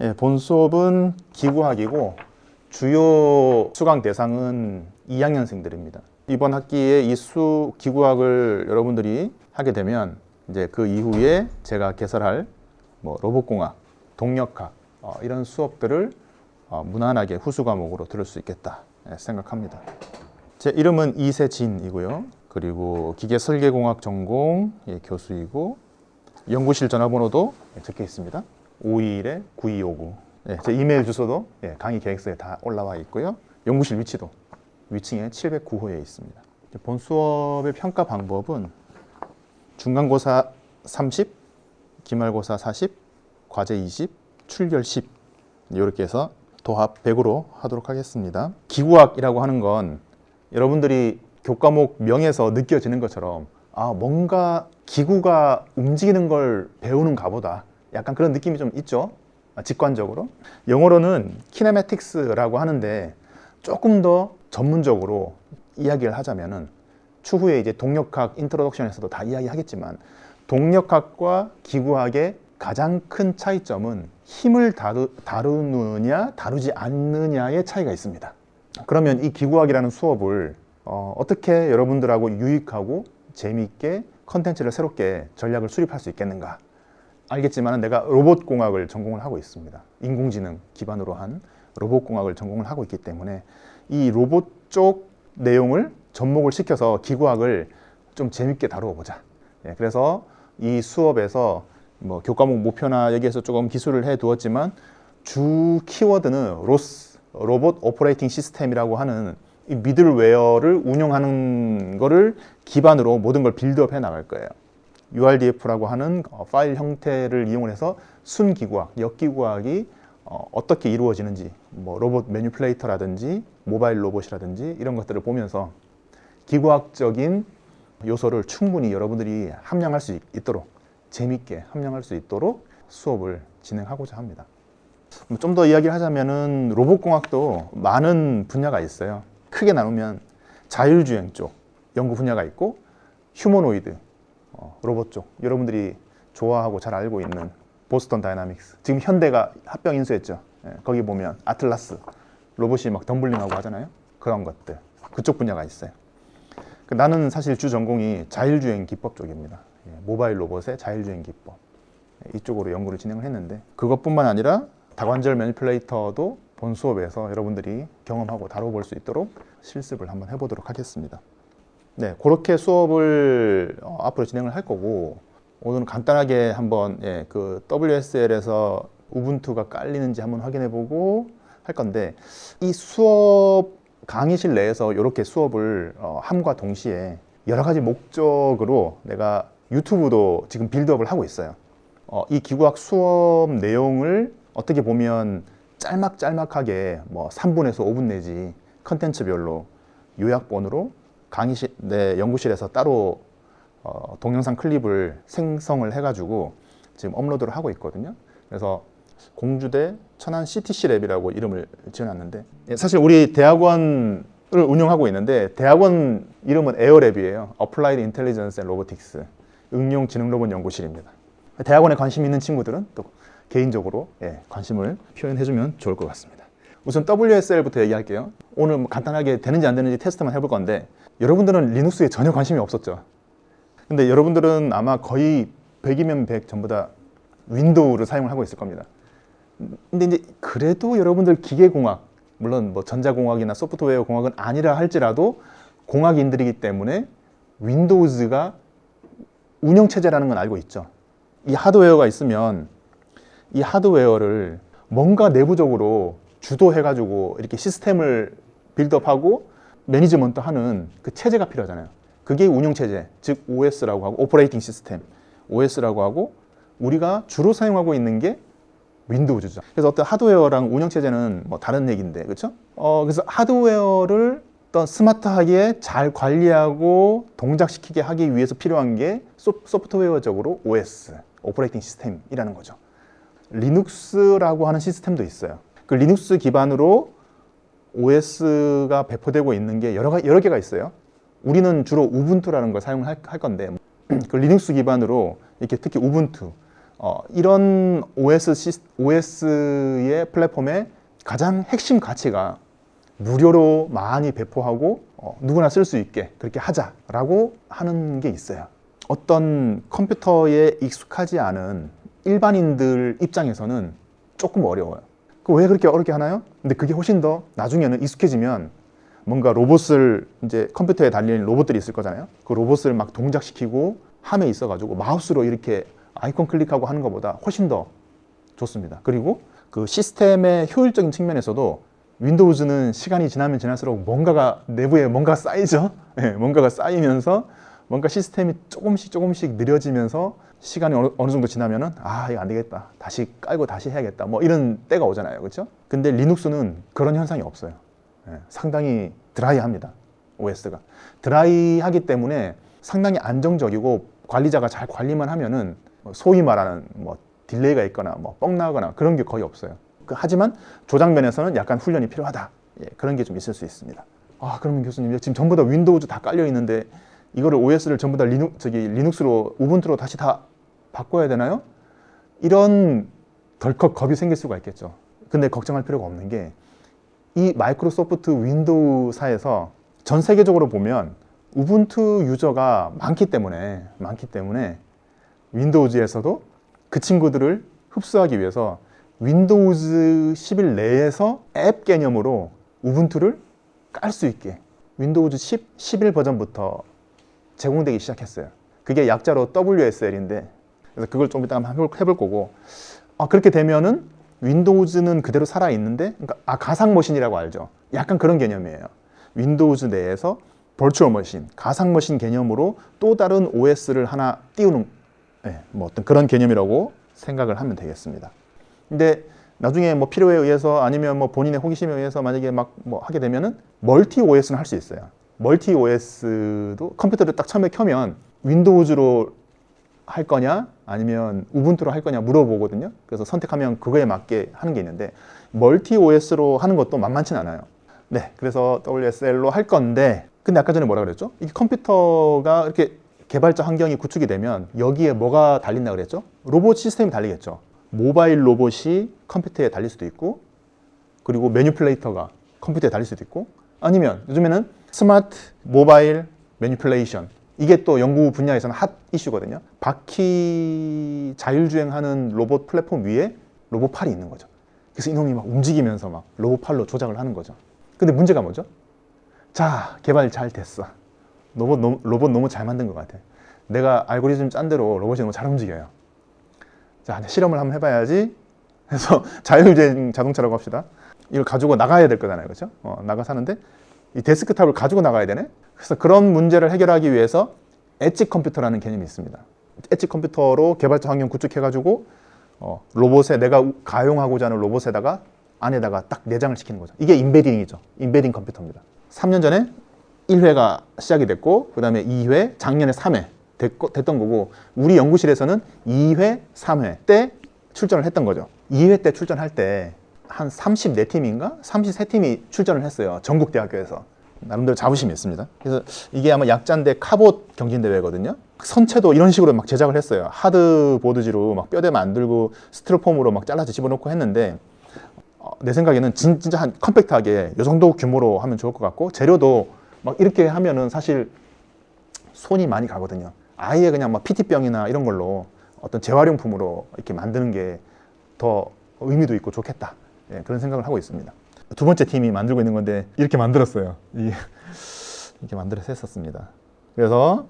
예, 본 수업은 기구학이고 주요 수강 대상은 2학년생들입니다. 이번 학기에 이 기구학을 여러분들이 하게 되면 이제 그 이후에 제가 개설할 뭐 로봇공학, 동력학 이런 수업들을 무난하게 후수 과목으로 들을 수 있겠다 생각합니다. 제 이름은 이세진이고요. 그리고 기계설계공학 전공 교수이고 연구실 전화번호도 적혀 있습니다. 521-9259. 제 이메일 주소도 강의 계획서에 다 올라와 있고요. 연구실 위치도 위층에 709호에 있습니다. 본 수업의 평가 방법은 중간고사 30, 기말고사 40, 과제 20, 출결 10 이렇게 해서 도합 100으로 하도록 하겠습니다. 기구학이라고 하는 건 여러분들이 교과목 명에서 느껴지는 것처럼 뭔가 기구가 움직이는 걸 배우는가 보다 약간 그런 느낌이 좀 있죠. 직관적으로. 영어로는 키네매틱스라고 하는데 조금 더 전문적으로 이야기를 하자면은 추후에 이제 동력학 인트로덕션에서도 다 이야기하겠지만 동력학과 기구학의 가장 큰 차이점은 힘을 다루느냐 다루지 않느냐의 차이가 있습니다. 그러면 이 기구학이라는 수업을 어떻게 여러분들하고 유익하고 재미있게 컨텐츠를 새롭게 전략을 수립할 수 있겠는가. 알겠지만 내가 로봇공학을 전공을 하고 있습니다. 인공지능 기반으로 한 로봇공학을 전공을 하고 있기 때문에 이 로봇 쪽 내용을 접목을 시켜서 기구학을 좀 재밌게 다루어 보자. 그래서 이 수업에서 뭐 교과목 목표나 여기에서 조금 기술을 해 두었지만 주 키워드는 로스, 로봇 오퍼레이팅 시스템이라고 하는 이 미들웨어를 운영하는 거를 기반으로 모든 걸 빌드업 해 나갈 거예요. URDF라고 하는 파일 형태를 이용해서 순기구학, 역기구학이 어떻게 이루어지는지 뭐 로봇 매니플레이터라든지 모바일 로봇이라든지 이런 것들을 보면서 기구학적인 요소를 충분히 여러분들이 함양할 수 있도록 재밌게 함양할 수 있도록 수업을 진행하고자 합니다. 좀 더 이야기를 하자면은 로봇공학도 많은 분야가 있어요. 크게 나누면 자율주행 쪽 연구 분야가 있고 휴머노이드 로봇 쪽 여러분들이 좋아하고 잘 알고 있는 보스턴 다이나믹스 지금 현대가 합병 인수했죠. 거기 보면 아틀라스 로봇이 막 덤블링하고 하잖아요. 그런 것들 그쪽 분야가 있어요. 나는 사실 주 전공이 자율주행 기법 쪽입니다. 모바일 로봇의 자율주행 기법 이쪽으로 연구를 진행을 했는데 그것뿐만 아니라 다관절 매니플레이터도 본 수업에서 여러분들이 경험하고 다뤄볼 수 있도록 실습을 한번 해보도록 하겠습니다. 네, 그렇게 수업을 앞으로 진행을 할 거고 오늘은 간단하게 한번 그 WSL에서 우분투가 깔리는지 한번 확인해보고 할 건데 이 수업 강의실 내에서 이렇게 수업을 함과 동시에 여러 가지 목적으로 내가 유튜브도 지금 빌드업을 하고 있어요. 이 기구학 수업 내용을 어떻게 보면 짤막하게 뭐 3분에서 5분 내지 컨텐츠별로 요약본으로 강의실 내 연구실에서 따로 동영상 클립을 생성을 해가지고 지금 업로드를 하고 있거든요. 그래서 공주대 천안 CTC 랩이라고 이름을 지어놨는데 사실 우리 대학원을 운영하고 있는데 대학원 이름은 에어랩이에요. Applied Intelligence and Robotics 응용 지능 로봇 연구실입니다. 대학원에 관심 있는 친구들은 또 개인적으로 관심을 표현해주면 좋을 것 같습니다. 우선 WSL부터 얘기할게요. 오늘 뭐 간단하게 되는지 안 되는지 테스트만 해볼 건데 여러분들은 리눅스에 전혀 관심이 없었죠. 근데 여러분들은 아마 거의 100이면 100 전부 다 윈도우를 사용을 하고 있을 겁니다. 근데 이제 그래도 여러분들 기계공학, 물론 뭐 전자공학이나 소프트웨어 공학은 아니라 할지라도 공학인들이기 때문에 윈도우즈가 운영체제라는 건 알고 있죠. 이 하드웨어가 있으면 이 하드웨어를 뭔가 내부적으로 주도해가지고 이렇게 시스템을 빌드업하고 매니지먼트 하는 그 체제가 필요하잖아요. 그게 운영체제, 즉 OS라고 하고 오퍼레이팅 시스템, OS라고 하고 우리가 주로 사용하고 있는 게 윈도우즈죠. 그래서 어떤 하드웨어랑 운영체제는 뭐 다른 얘기인데, 그렇죠? 그래서 하드웨어를 어떤 스마트하게 잘 관리하고 동작시키게 하기 위해서 필요한 게 소프트웨어적으로 OS, 오퍼레이팅 시스템이라는 거죠. 리눅스라고 하는 시스템도 있어요. 그 리눅스 기반으로 OS가 배포되고 있는 게 여러 개가 있어요. 우리는 주로 우분투라는 걸 사용할 건데 그 리눅스 기반으로 이렇게 특히 우분투, 이런 OS의 플랫폼의 가장 핵심 가치가 무료로 많이 배포하고 누구나 쓸 수 있게 그렇게 하자라고 하는 게 있어요. 어떤 컴퓨터에 익숙하지 않은 일반인들 입장에서는 조금 어려워요. 왜 그렇게 어렵게 하나요? 근데 그게 훨씬 더 나중에는 익숙해지면 뭔가 로봇을 이제 컴퓨터에 달린 로봇들이 있을 거잖아요. 그 로봇을 막 동작시키고 함에 있어가지고 마우스로 이렇게 아이콘 클릭하고 하는 것보다 훨씬 더 좋습니다. 그리고 그 시스템의 효율적인 측면에서도 윈도우즈는 시간이 지나면 지날수록 뭔가가 내부에 뭔가 쌓이죠. 네, 뭔가가 쌓이면서 뭔가 시스템이 조금씩 느려지면서 시간이 어느 정도 지나면은 이거 안 되겠다. 다시 깔고 다시 해야겠다. 뭐 이런 때가 오잖아요. 그렇죠? 근데 리눅스는 그런 현상이 없어요. 네, 상당히 드라이합니다. OS가. 드라이하기 때문에 상당히 안정적이고 관리자가 잘 관리만 하면은 소위 말하는 뭐 딜레이가 있거나 뭐 뻥 나거나 그런 게 거의 없어요. 하지만 조작 면에서는 약간 훈련이 필요하다. 그런 게 좀 있을 수 있습니다. 그러면 교수님 지금 전부 다 윈도우즈 다 깔려 있는데 이거를 OS를 전부 다 리눅스로 우분투로 다시 다 바꿔야 되나요? 이런 덜컥 겁이 생길 수가 있겠죠. 근데 걱정할 필요가 없는 게 이 마이크로소프트 윈도우사에서 전 세계적으로 보면 우분투 유저가 많기 때문에 윈도우즈에서도 그 친구들을 흡수하기 위해서 윈도우즈 11 내에서 앱 개념으로 우분투를 깔 수 있게 윈도우즈 10, 11 버전부터 제공되기 시작했어요. 그게 약자로 WSL인데 그래서 그걸 좀 이따 한번 해볼 거고 그렇게 되면은 윈도우즈는 그대로 살아있는데 그러니까 가상 머신이라고 알죠? 약간 그런 개념이에요. 윈도우즈 내에서 버추얼 머신, 가상 머신 개념으로 또 다른 OS를 하나 띄우는 뭐 어떤 그런 개념이라고 생각을 하면 되겠습니다. 근데 나중에 뭐 필요에 의해서 아니면 뭐 본인의 호기심에 의해서 만약에 막 뭐 하게 되면은 멀티 OS는 할 수 있어요. 멀티 OS도 컴퓨터를 딱 처음에 켜면 윈도우즈로 할 거냐 아니면 우분투로 할 거냐 물어보거든요. 그래서 선택하면 그거에 맞게 하는 게 있는데 멀티 OS로 하는 것도 만만치는 않아요. 네, 그래서 WSL로 할 건데 근데 아까 전에 뭐라 그랬죠? 이 컴퓨터가 이렇게 개발자 환경이 구축이 되면 여기에 뭐가 달린다 그랬죠? 로봇 시스템이 달리겠죠. 모바일 로봇이 컴퓨터에 달릴 수도 있고 그리고 매니플레이터가 컴퓨터에 달릴 수도 있고 아니면 요즘에는 스마트 모바일 매니플레이션 이게 또 연구 분야에서는 핫 이슈거든요. 바퀴 자율주행하는 로봇 플랫폼 위에 로봇팔이 있는 거죠. 그래서 이놈이 막 움직이면서 막 로봇팔로 조작을 하는 거죠. 근데 문제가 뭐죠? 자, 개발 잘 됐어. 로봇 너무 잘 만든 것 같아. 내가 알고리즘 짠 대로 로봇이 너무 잘 움직여요. 자, 실험을 한번 해봐야지 해서 자율주행 자동차라고 합시다. 이걸 가지고 나가야 될 거잖아요. 그렇죠? 나가서 하는데 이 데스크탑을 가지고 나가야 되네? 그래서 그런 문제를 해결하기 위해서 엣지 컴퓨터라는 개념이 있습니다. 엣지 컴퓨터로 개발자 환경 구축해가지고 로봇에 내가 가용하고자 하는 로봇에다가 안에다가 딱 내장을 시키는 거죠. 이게 임베딩이죠. 임베딩 컴퓨터입니다. 3년 전에 1회가 시작이 됐고 그 다음에 2회, 작년에 3회 됐던 거고 우리 연구실에서는 2회, 3회 때 출전을 했던 거죠. 2회 때 출전할 때 한 34팀인가? 33팀이 출전을 했어요. 전국 대학교에서. 나름대로 자부심이 있습니다. 그래서 이게 아마 약자인데 카봇 경진대회거든요. 선체도 이런 식으로 막 제작을 했어요. 하드보드지로 막 뼈대 만들고 스티로폼으로 막 잘라서 집어넣고 했는데 내 생각에는 진짜 한 컴팩트하게 이 정도 규모로 하면 좋을 것 같고 재료도 막 이렇게 하면은 사실 손이 많이 가거든요. 아예 그냥 막 PT병이나 이런 걸로 어떤 재활용품으로 이렇게 만드는 게 더 의미도 있고 좋겠다. 그런 생각을 하고 있습니다. 두 번째 팀이 만들고 있는 건데 이렇게 만들었어요. 이렇게 만들어서 했었습니다. 그래서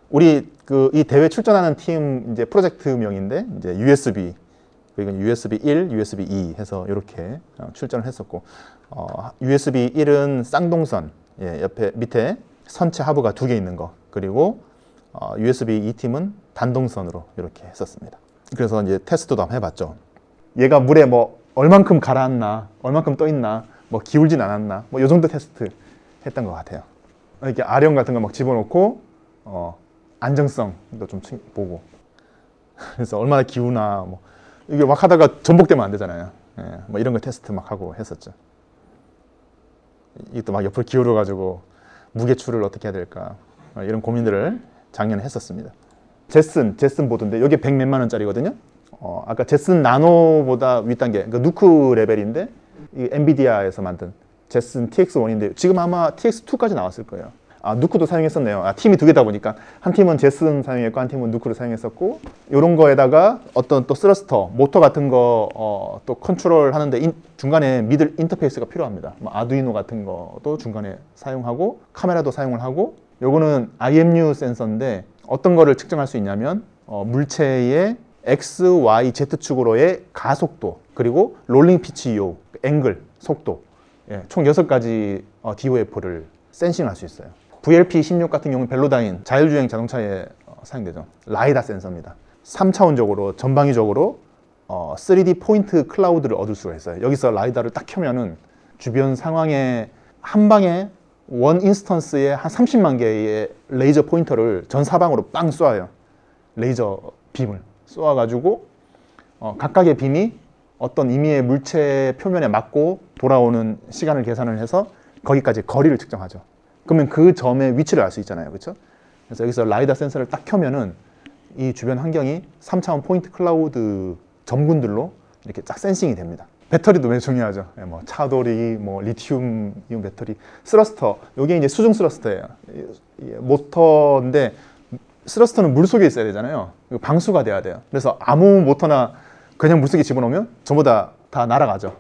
우리 이 대회 출전하는 팀 이제 프로젝트명인데 이제 USB 이건 USB 1, USB 2 해서 이렇게 출전을 했었고 USB 1은 쌍동선 옆에 밑에 선체 하부가 2개 있는 거 그리고 USB 2팀은 단동선으로 이렇게 했었습니다. 그래서 이제 테스트도 한번 해봤죠. 얘가 물에 뭐 얼만큼 가라앉나, 얼만큼 떠 있나, 뭐 기울진 않았나, 뭐 이 정도 테스트 했던 것 같아요. 이렇게 아령 같은 거 막 집어넣고 안정성도 좀 보고 그래서 얼마나 기우나 뭐 이게 막 하다가 전복되면 안 되잖아요. 뭐 이런 거 테스트 막 하고 했었죠. 이게 또 막 옆으로 기울어 가지고 무게추를 어떻게 해야 될까 이런 고민들을 작년에 했었습니다. 제슨 보드인데 이게 100 몇만 원짜리거든요. 아까 제슨 나노보다 윗단계, 그러니까 누크 레벨인데 이 엔비디아에서 만든 제슨 TX1인데 지금 아마 TX2까지 나왔을 거예요. 누크도 사용했었네요. 팀이 두 개다 보니까 한 팀은 제슨 사용했고 한 팀은 누크를 사용했었고, 이런 거에다가 어떤 또 스러스터, 모터 같은 거 또 컨트롤 하는데 중간에 미들 인터페이스가 필요합니다. 뭐 아두이노 같은 것도 중간에 사용하고 카메라도 사용을 하고, 요거는 IMU 센서인데 어떤 거를 측정할 수 있냐면 물체의 X, Y, Z축으로의 가속도, 그리고 롤링 피치 이오, 앵글, 속도, 총 6가지 DOF를 센싱할 수 있어요. VLP16 같은 경우는 벨로다인 자율주행 자동차에 사용되죠. 라이다 센서입니다. 3차원적으로 전방위적으로 3D 포인트 클라우드를 얻을 수가 있어요. 여기서 라이다를 딱 켜면은 주변 상황에 한 방에 원 인스턴스에 한 30만 개의 레이저 포인터를 전 사방으로 빵 쏘아요. 레이저 빔을 쏘아가지고 각각의 빔이 어떤 임의의 물체 표면에 맞고 돌아오는 시간을 계산을 해서 거기까지 거리를 측정하죠. 그러면 그 점의 위치를 알 수 있잖아요. 그렇죠? 그래서 여기서 라이다 센서를 딱 켜면은 이 주변 환경이 3차원 포인트 클라우드 점군들로 이렇게 쫙 센싱이 됩니다. 배터리도 매우 중요하죠. 뭐 차돌이, 뭐 리튬 이온 배터리, 스러스터. 이게 이제 수중 스러스터예요. 모터인데 스러스터는 물 속에 있어야 되잖아요. 방수가 돼야 돼요. 그래서 아무 모터나 그냥 물 속에 집어넣으면 전부 다 날아가죠.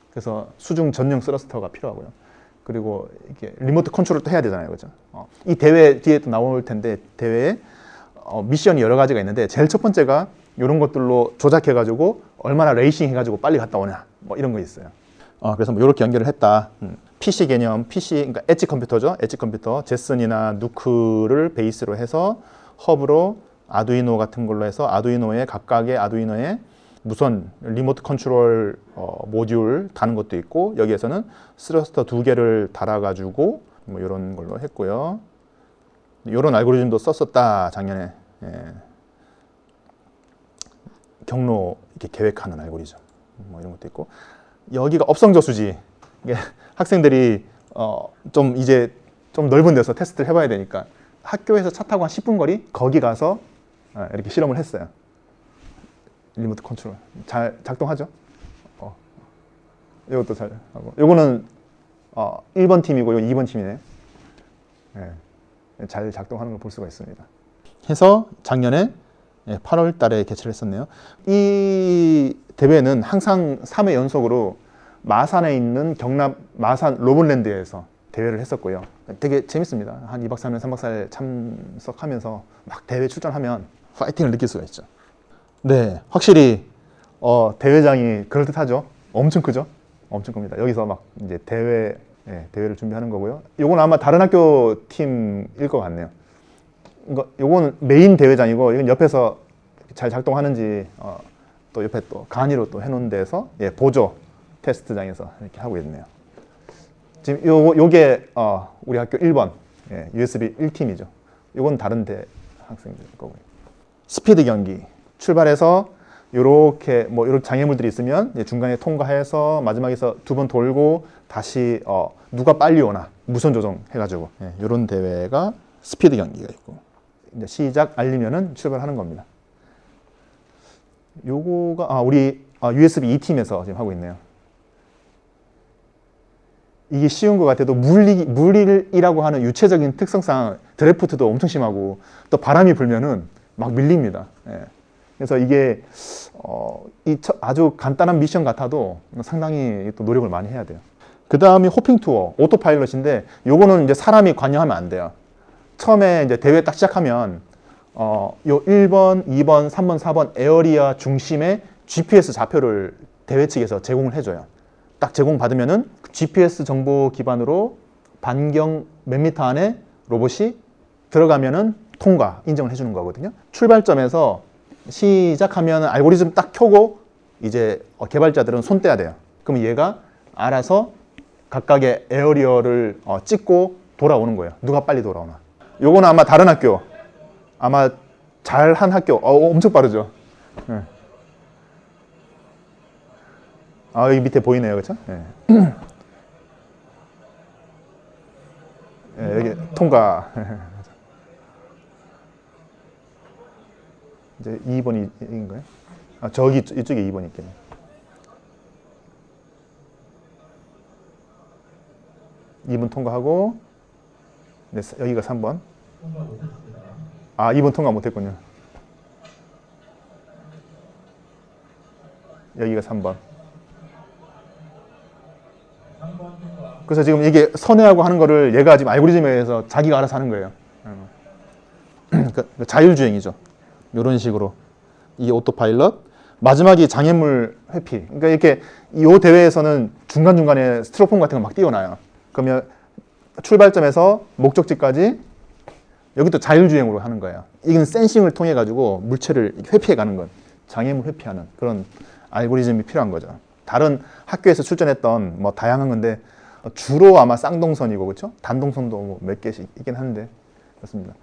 그래서 수중 전용 스러스터가 필요하고요. 그리고 이렇게 리모트 컨트롤도 해야 되잖아요. 그죠? 이 대회 뒤에 또 나올 텐데, 대회에 미션이 여러 가지가 있는데 제일 첫 번째가 이런 것들로 조작해가지고 얼마나 레이싱 해가지고 빨리 갔다 오냐, 뭐 이런 거 있어요. 그래서 뭐 이렇게 연결을 했다. PC 개념, 그러니까 엣지 컴퓨터죠. 엣지 컴퓨터, 제슨이나 누크를 베이스로 해서 허브로 아두이노 같은 걸로 해서 아두이노에 각각의 아두이노에 무선 리모트 컨트롤 모듈 다는 것도 있고, 여기에서는 스러스터 2개를 달아가지고 뭐 이런 걸로 했고요. 이런 알고리즘도 썼었다 작년에. 경로 이렇게 계획하는 알고리즘 뭐 이런 것도 있고, 여기가 업성저수지. 이게 학생들이 좀 이제 좀 넓은 데서 테스트를 해봐야 되니까 학교에서 차 타고 한 10분 거리 거기 가서 이렇게 실험을 했어요. 리모트 컨트롤 잘 작동하죠? 이것도 잘 하고, 요거는 1번 팀이고 요 2번 팀이네. 잘 작동하는 걸 볼 수가 있습니다. 해서 작년에 8월 달에 개최를 했었네요. 이 대회는 항상 3회 연속으로 마산에 있는 경남 마산 로봇랜드에서 대회를 했었고요. 되게 재밌습니다. 한 2박 3일, 3박 4일 참석하면서 막 대회 출전하면 파이팅을 느낄 수가 있죠. 네, 확실히 대회장이 그럴듯하죠. 엄청 크죠. 엄청 큽니다. 여기서 막 이제 대회를 준비하는 거고요. 요건 아마 다른 학교 팀일 것 같네요. 요건 메인 대회장이고, 이건 옆에서 잘 작동하는지 또 옆에 또 간이로 또 해놓은 데서 보조 테스트장에서 이렇게 하고 있네요. 지금 요게 우리 학교 1번 USB 1팀이죠. 요건 다른 대 학생들 거고요. 스피드 경기. 출발해서 요렇게 뭐 이런 장애물들이 있으면 중간에 통과해서 마지막에서 2번 돌고 다시 누가 빨리 오나 무선 조정 해가지고 이런 대회가 스피드 경기가 있고, 이제 시작 알리면은 출발하는 겁니다. 요거가 우리 USB 2팀에서 지금 하고 있네요. 이게 쉬운 것 같아도 물이라고 하는 유체적인 특성상 드래프트도 엄청 심하고 또 바람이 불면은 막 밀립니다. 그래서 이게 아주 간단한 미션 같아도 상당히 또 노력을 많이 해야 돼요. 그 다음이 호핑 투어, 오토파일럿인데 요거는 이제 사람이 관여하면 안 돼요. 처음에 이제 대회 딱 시작하면 요 1번, 2번, 3번, 4번 에어리어 중심에 GPS 좌표를 대회 측에서 제공을 해줘요. 딱 제공받으면은 GPS 정보 기반으로 반경 몇 미터 안에 로봇이 들어가면은 통과 인정을 해주는 거거든요. 출발점에서 시작하면 알고리즘 딱 켜고 이제 개발자들은 손 떼야 돼요. 그럼 얘가 알아서 각각의 에어리어를 찍고 돌아오는 거예요. 누가 빨리 돌아오나. 요거는 아마 다른 학교, 아마 잘한 학교, 엄청 빠르죠. 여기 밑에 보이네요, 그렇죠? 여기 통과. 이제 2번이 인가요? 아, 저기 이쪽에 2번이 있겠네. 네. 2번 통과하고 네, 여기가 3번. 아, 2번 통과 못했군요. 여기가 3번. 그래서 지금 이게 선회하고 하는 거를 얘가 지금 알고리즘에 의해서 자기가 알아서 하는 거예요. 그러니까 자율주행이죠. 이런 식으로. 이게 오토파일럿. 마지막이 장애물 회피. 그러니까 이렇게 이 대회에서는 중간중간에 스티로폼 같은 거 막 띄워놔요. 그러면 출발점에서 목적지까지 여기 또 자율주행으로 하는 거예요. 이건 센싱을 통해 가지고 물체를 회피해 가는 건 장애물 회피하는 그런 알고리즘이 필요한 거죠. 다른 학교에서 출전했던 뭐 다양한 건데 주로 아마 쌍동선이고 그렇죠? 단동선도 뭐 몇 개씩 있긴 한데 그렇습니다.